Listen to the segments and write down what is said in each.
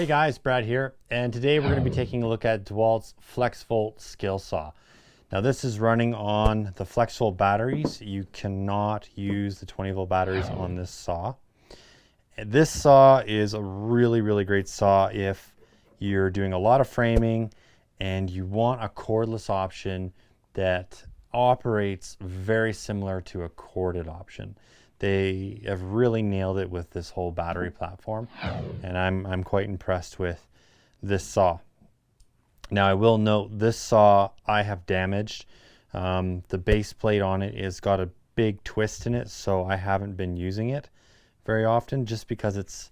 Hey guys, Brad here, and today we're going to be taking a look at Dewalt's FlexVolt skill saw. Now this is running on the FlexVolt batteries. You cannot use the 20-volt batteries on this saw. This saw is a really great saw if you're doing a lot of framing and you want a cordless option that operates very similar to a corded option. They have really nailed it with this whole battery platform, and I'm quite impressed with this saw. Now I will note this saw I have damaged. The base plate on it has got a big twist in it, so I haven't been using it very often just because it's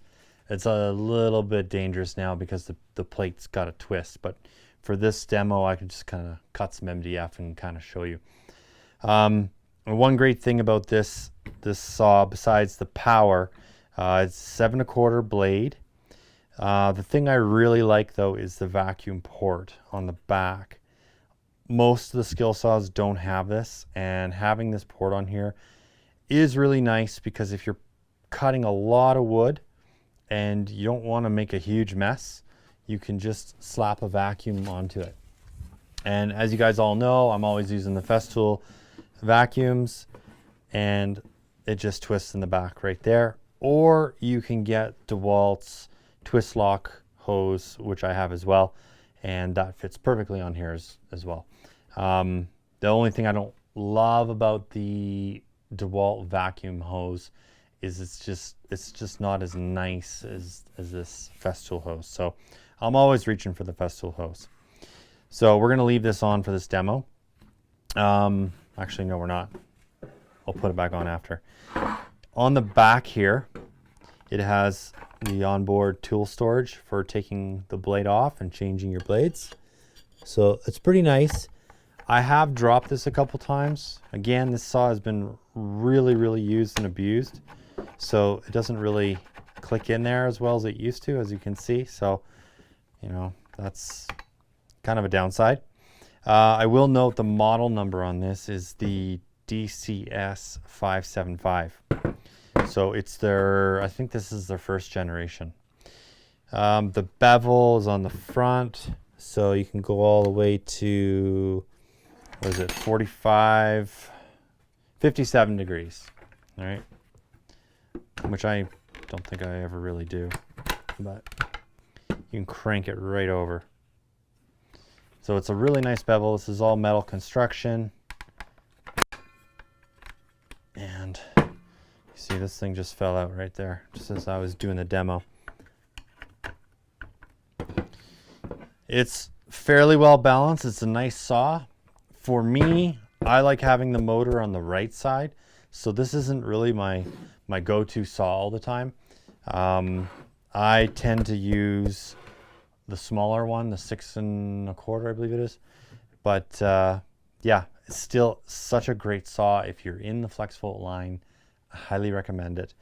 a little bit dangerous now because the plate's got a twist. But for this demo I could just kind of cut some MDF and kind of show you. One great thing about this saw, besides the power, it's 7 1/4 blade. The thing I really like though is the vacuum port on the back. Most of the skill saws don't have this, and having this port on here is really nice because if you're cutting a lot of wood and you don't want to make a huge mess, you can just slap a vacuum onto it. And as you guys all know, I'm always using the Festool vacuums, and it just twists in the back right there. Or you can get Dewalt's twist lock hose, which I have as well, and that fits perfectly on here as well. The only thing I don't love about the Dewalt vacuum hose is it's just not as nice as this Festool hose. So I'm always reaching for the Festool hose. So we're gonna leave this on for this demo. Actually, no, we're not. I'll put it back on after. On the back here, it has the onboard tool storage for taking the blade off and changing your blades. So it's pretty nice. I have dropped this a couple times. Again, this saw has been really used and abused. So it doesn't really click in there as well as it used to, as you can see. So, you know, that's kind of a downside. I will note the model number on this is the DCS 575. So it's their, I think this is their first generation. The bevel is on the front, so you can go all the way to, what is it, 57 degrees, all right? Which I don't think I ever really do, but you can crank it right over. So it's a really nice bevel. This is all metal construction. And you see this thing just fell out right there, just as I was doing the demo. It's fairly well balanced. It's a nice saw. For me, I like having the motor on the right side. So this isn't really my go-to saw all the time. I tend to use the smaller one, the 6 1/4, I believe it is. But yeah, it's still such a great saw. If you're in the FlexVolt line, I highly recommend it.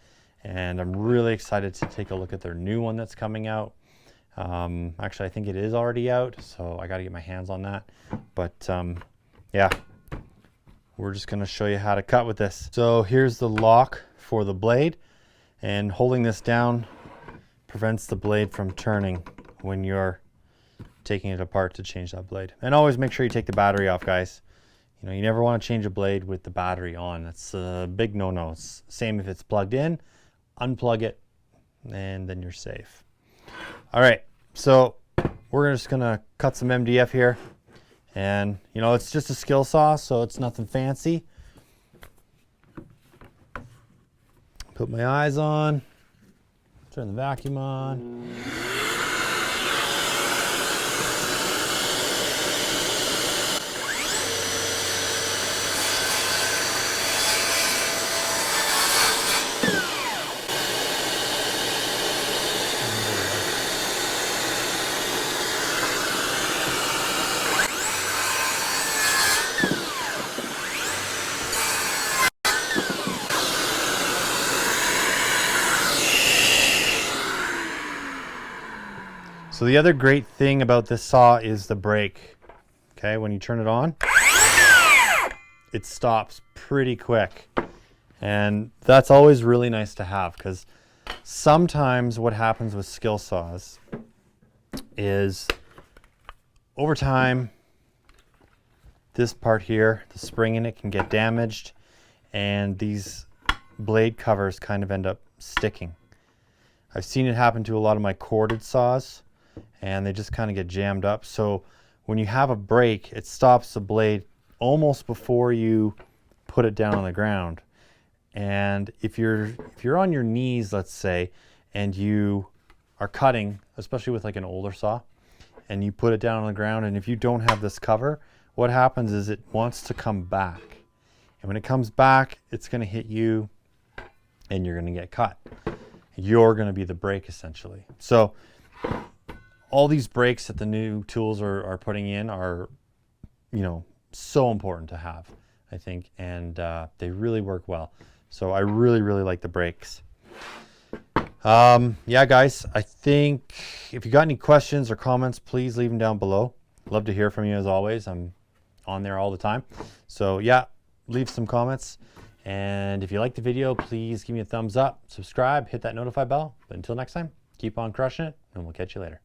And I'm really excited to take a look at their new one that's coming out. Actually, I think it is already out, so I got to get my hands on that. But yeah, we're just going to show you how to cut with this. So here's the lock for the blade, and holding this down prevents the blade from turning when you're taking it apart to change that blade. And always make sure you take the battery off, guys. You know, you never want to change a blade with the battery on. That's a big no-no. It's same if it's plugged in. Unplug it, and then you're safe. All right, so we're just gonna cut some MDF here. And you know, it's just a skill saw, so it's nothing fancy. Put my eyes on, turn the vacuum on. So the other great thing about this saw is the brake. Okay, when you turn it on, it stops pretty quick. And that's always really nice to have, because sometimes what happens with skill saws is over time, this part here, the spring in it can get damaged, and these blade covers kind of end up sticking. I've seen it happen to a lot of my corded saws, and they just kind of get jammed up. So when you have a break, it stops the blade almost before you put it down on the ground. And if you're on your knees, let's say, and you are cutting, especially with like an older saw, and you put it down on the ground, and if you don't have this cover, what happens is it wants to come back. And when it comes back, it's going to hit you and you're going to get cut. You're going to be the break essentially. So all these breaks that the new tools are putting in are, you know, so important to have, I think, and they really work well. So I really, really like the breaks. Yeah, guys, I think if you got any questions or comments, please leave them down below. Love to hear from you as always. I'm on there all the time. So yeah, leave some comments. And if you like the video, please give me a thumbs up, subscribe, hit that notify bell. But until next time, keep on crushing it, and we'll catch you later.